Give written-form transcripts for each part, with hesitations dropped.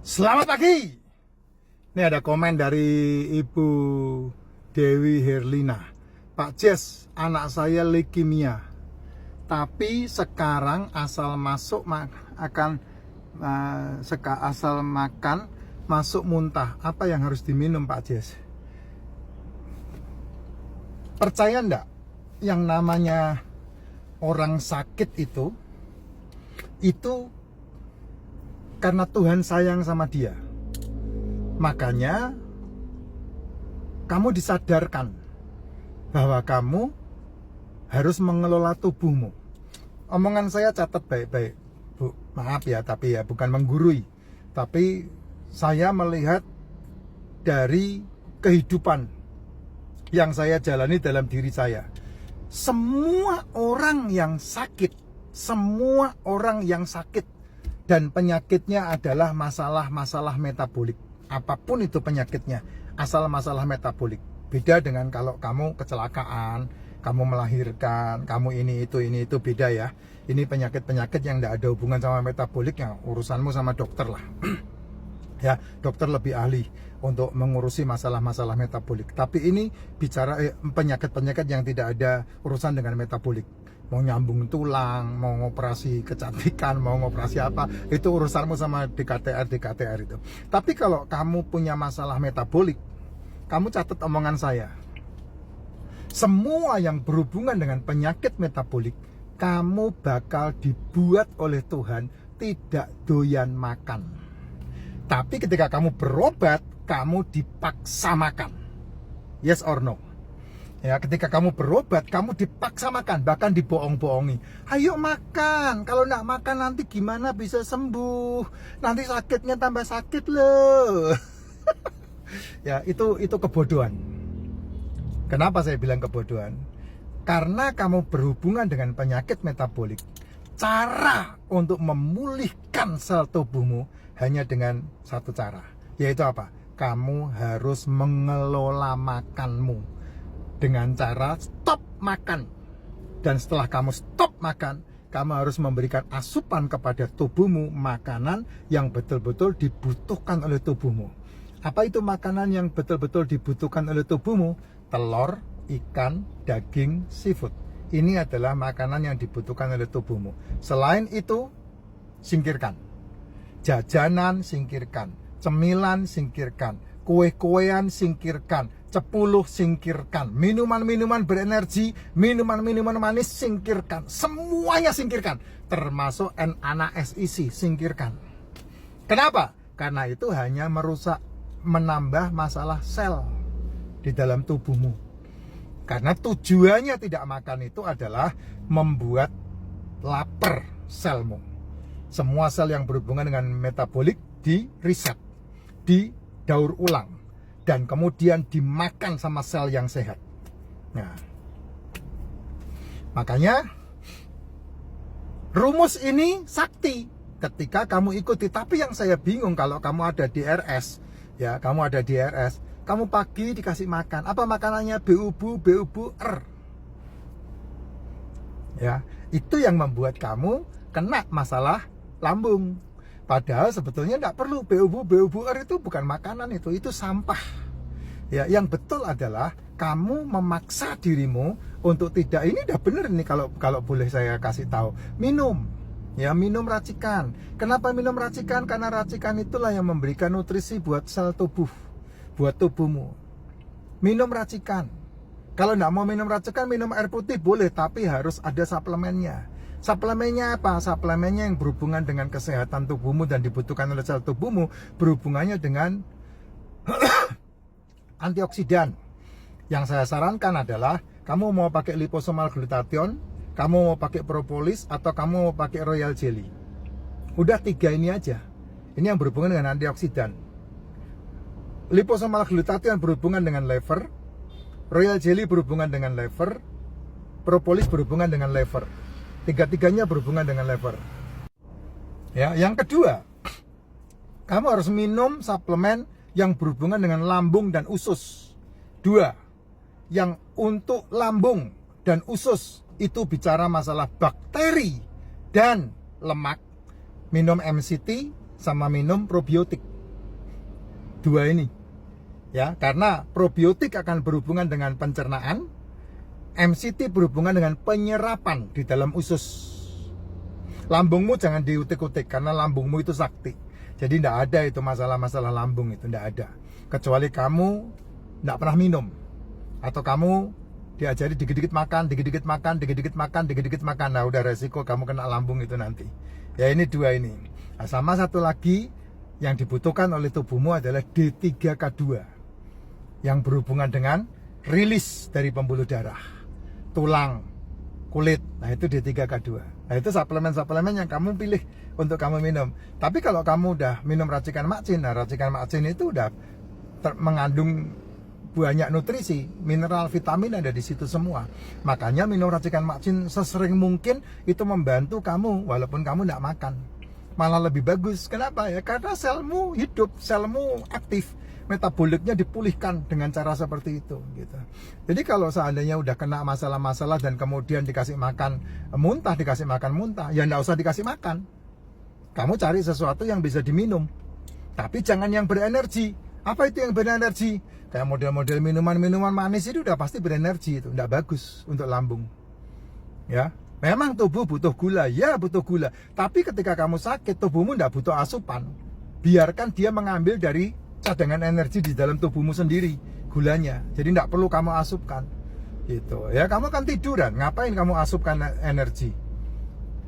Selamat pagi. Ini ada komen dari Ibu Dewi Herlina. Pak Jes, anak saya leukemia. Tapi sekarang asal makan masuk muntah. Apa yang harus diminum, Pak Jes? Percaya enggak? Yang namanya orang sakit itu karena Tuhan sayang sama dia. Makanya kamu disadarkan bahwa kamu harus mengelola tubuhmu. Omongan saya catat baik-baik, Bu. Maaf ya, tapi ya bukan menggurui. Tapi saya melihat dari kehidupan yang saya jalani dalam diri saya. Semua orang yang sakit dan penyakitnya adalah masalah-masalah metabolik. Apapun itu penyakitnya, asal masalah metabolik. Beda dengan kalau kamu kecelakaan, kamu melahirkan, kamu ini itu beda ya. Ini penyakit-penyakit yang tidak ada hubungan sama metabolik, ya urusanmu sama dokter lah. Ya, dokter lebih ahli untuk mengurusi masalah-masalah metabolik. Tapi ini bicara penyakit-penyakit yang tidak ada urusan dengan metabolik. Mau nyambung tulang, mau ngoperasi kecantikan, mau ngoperasi apa, itu urusanmu sama DKTR itu. Tapi kalau kamu punya masalah metabolik, kamu catat omongan saya. Semua yang berhubungan dengan penyakit metabolik, kamu bakal dibuat oleh Tuhan tidak doyan makan. Tapi ketika kamu berobat, kamu dipaksa makan. Yes or no? Ya, ketika kamu berobat, kamu dipaksa makan, bahkan dibohong-bohongi. Ayo makan, kalau nggak makan nanti gimana bisa sembuh? Nanti sakitnya tambah sakit loh. Ya, itu kebodohan. Kenapa saya bilang kebodohan? Karena kamu berhubungan dengan penyakit metabolik. Cara untuk memulihkan sel tubuhmu hanya dengan satu cara, yaitu apa? Kamu harus mengelola makanmu dengan cara stop makan. Dan setelah kamu stop makan, kamu harus memberikan asupan kepada tubuhmu makanan yang betul-betul dibutuhkan oleh tubuhmu. Apa itu makanan yang betul-betul dibutuhkan oleh tubuhmu? Telur, ikan, daging, seafood. Ini adalah makanan yang dibutuhkan oleh tubuhmu. Selain itu, singkirkan. Jajanan singkirkan, cemilan singkirkan, kue-kuean singkirkan, cepuluh singkirkan, minuman-minuman berenergi, minuman-minuman manis singkirkan, semuanya singkirkan, termasuk NaSIC singkirkan. Kenapa? Karena itu hanya menambah masalah sel di dalam tubuhmu. Karena tujuannya tidak makan itu adalah membuat lapar selmu. Semua sel yang berhubungan dengan metabolik di reset, didaur ulang, dan kemudian dimakan sama sel yang sehat. Nah, makanya rumus ini sakti ketika kamu ikuti. Tapi yang saya bingung kalau kamu ada di RS, ya, kamu pagi dikasih makan, apa makanannya? BUBU R. Ya, itu yang membuat kamu kena masalah lambung. Padahal sebetulnya tidak perlu. BUBU R itu bukan makanan, itu sampah. Ya, yang betul adalah kamu memaksa dirimu untuk tidak. Ini udah bener nih, kalau boleh saya kasih tahu. Minum. Ya, minum racikan. Kenapa minum racikan? Karena racikan itulah yang memberikan nutrisi buat sel tubuh, buat tubuhmu. Minum racikan. Kalau tidak mau minum racikan, minum air putih boleh, tapi harus ada suplemennya. Suplemennya apa? Suplemennya yang berhubungan dengan kesehatan tubuhmu dan dibutuhkan oleh sel tubuhmu, berhubungannya dengan antioksidan. Yang saya sarankan adalah kamu mau pakai liposomal glutathione, kamu mau pakai propolis, atau kamu mau pakai royal jelly. Udah 3 ini aja. Ini yang berhubungan dengan antioksidan. Liposomal glutathione berhubungan dengan liver, royal jelly berhubungan dengan liver, propolis berhubungan dengan liver. Tiga-tiganya berhubungan dengan liver. Ya, yang kedua, kamu harus minum suplemen yang berhubungan dengan lambung dan usus. 2, yang untuk lambung dan usus itu bicara masalah bakteri dan lemak. Minum MCT sama minum probiotik. dua ini. Ya, karena probiotik akan berhubungan dengan pencernaan, MCT berhubungan dengan penyerapan di dalam usus. Lambungmu jangan diutik-utik karena lambungmu itu sakti. Jadi tidak ada itu masalah-masalah lambung itu, tidak ada. Kecuali kamu tidak pernah minum, atau kamu diajari dikit-dikit makan, dikit-dikit makan, dikit-dikit makan, dikit-dikit makan. Nah udah resiko kamu kena lambung itu nanti. Ya ini dua ini. Nah, sama satu lagi yang dibutuhkan oleh tubuhmu adalah D3K2 yang berhubungan dengan rilis dari pembuluh darah, tulang, kulit. Nah itu D3K2. Nah itu suplemen-suplemen yang kamu pilih untuk kamu minum. Tapi kalau kamu udah minum racikan Makcin, nah racikan Makcin itu udah mengandung banyak nutrisi, mineral, vitamin ada di situ semua. Makanya minum racikan Makcin sesering mungkin itu membantu kamu walaupun kamu tidak makan. Malah lebih bagus. Kenapa ya? Karena selmu hidup, selmu aktif. Metaboliknya dipulihkan dengan cara seperti itu gitu. Jadi kalau seandainya udah kena masalah-masalah dan kemudian dikasih makan muntah, dikasih makan muntah, ya enggak usah dikasih makan. Kamu cari sesuatu yang bisa diminum. Tapi jangan yang berenergi. Apa itu yang berenergi? Kayak model-model minuman-minuman manis itu udah pasti berenergi, itu enggak bagus untuk lambung. Ya, memang tubuh butuh gula, ya butuh gula. Tapi ketika kamu sakit, tubuhmu enggak butuh asupan. Biarkan dia mengambil dari cadangan energi di dalam tubuhmu sendiri, gulanya. Jadi tidak perlu kamu asupkan gitu ya. Kamu kan tiduran, ngapain kamu asupkan energi?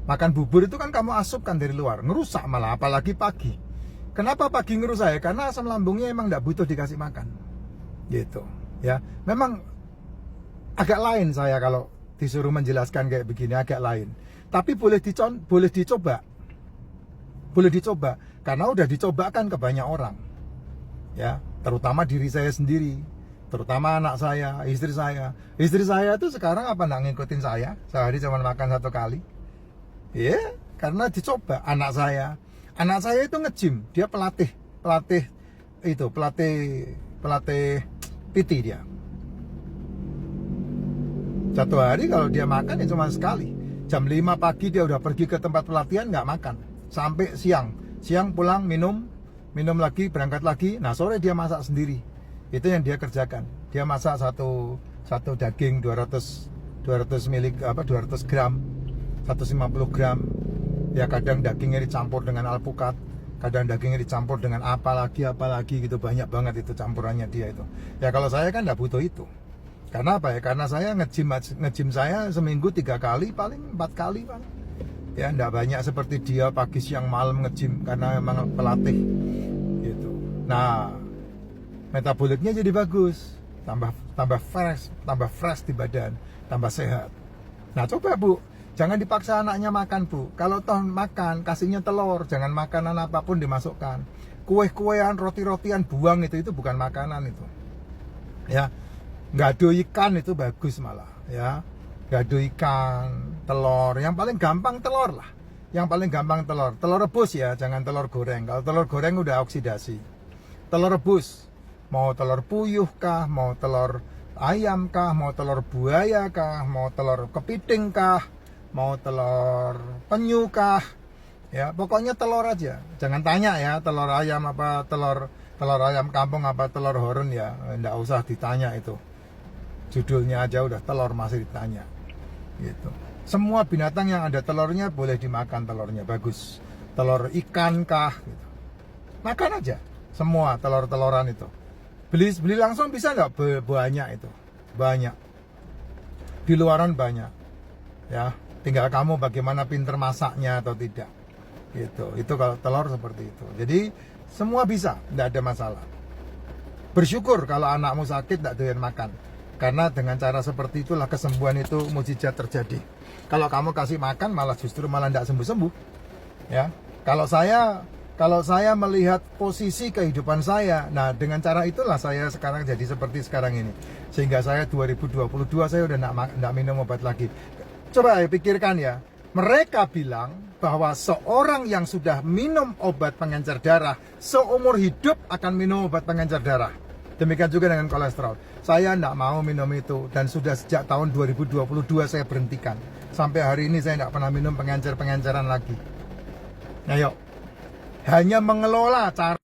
Makan bubur itu kan kamu asupkan dari luar, ngerusak malah, apalagi pagi. Kenapa pagi ngerusak ya? Karena asam lambungnya emang tidak butuh dikasih makan gitu ya. Memang agak lain saya kalau disuruh menjelaskan kayak begini, agak lain. Tapi boleh dicoba karena udah dicobakan ke banyak orang. Ya, terutama diri saya sendiri, terutama anak saya, istri saya. Istri saya itu sekarang apa nggak ngikutin saya? Sehari cuma makan 1 kali. Ya, karena dicoba. Anak saya itu nge-gym, dia pelatih PT dia. Satu hari kalau dia makan ya cuma sekali. Jam 5 pagi dia udah pergi ke tempat pelatihan nggak makan, sampai siang pulang minum lagi, berangkat lagi. Nah sore dia masak sendiri. Itu yang dia kerjakan. Dia masak satu daging 200 gram, 150 gram. Ya kadang dagingnya dicampur dengan alpukat, kadang dagingnya dicampur dengan apalagi gitu, banyak banget itu campurannya dia itu. Ya kalau saya kan nggak butuh itu. Karena apa ya? Karena saya nge-gym saya seminggu 3 kali, paling 4 kali paling. Ya enggak banyak seperti dia pagi siang malam nge-gym karena memang pelatih gitu. Nah, metaboliknya jadi bagus, tambah fresh di badan, tambah sehat. Nah, coba Bu, jangan dipaksa anaknya makan Bu. Kalau toh makan, kasihnya telur, jangan makanan apapun dimasukkan. Kue-kuean, roti-rotian buang itu bukan makanan itu. Ya, gado ikan itu bagus malah, ya. Gado ikan, telur, yang paling gampang telur lah. Yang paling gampang telur rebus ya, jangan telur goreng. Kalau telur goreng udah oksidasi. Telur rebus, mau telur puyuh kah, mau telur ayam kah, mau telur buaya kah, mau telur kepiting kah, mau telur penyu kah, ya pokoknya telur aja. Jangan tanya ya telur ayam apa telur ayam kampung apa telur horun ya, enggak usah ditanya itu. Judulnya aja udah telur masih ditanya gitu. Semua binatang yang ada telurnya boleh dimakan, telurnya bagus. Telur ikan kah gitu. Makan aja semua telur-teloran itu. Beli langsung bisa nggak? Banyak itu, banyak di luaran banyak ya. Tinggal kamu bagaimana pinter masaknya atau tidak gitu. Itu kalau telur seperti itu. Jadi semua bisa, nggak ada masalah. Bersyukur kalau anakmu sakit tidak doyan makan. Karena dengan cara seperti itulah kesembuhan itu mukjizat terjadi. Kalau kamu kasih makan malah justru tidak sembuh-sembuh. Ya. Kalau saya melihat posisi kehidupan saya, nah dengan cara itulah saya sekarang jadi seperti sekarang ini. Sehingga saya 2022 saya udah enggak minum obat lagi. Coba pikirkan ya. Mereka bilang bahwa seorang yang sudah minum obat pengencer darah seumur hidup akan minum obat pengencer darah. Demikian juga dengan kolesterol. Saya tidak mau minum itu dan sudah sejak tahun 2022 saya berhentikan. Sampai hari ini saya tidak pernah minum pengenceran lagi. Ayo, hanya mengelola cara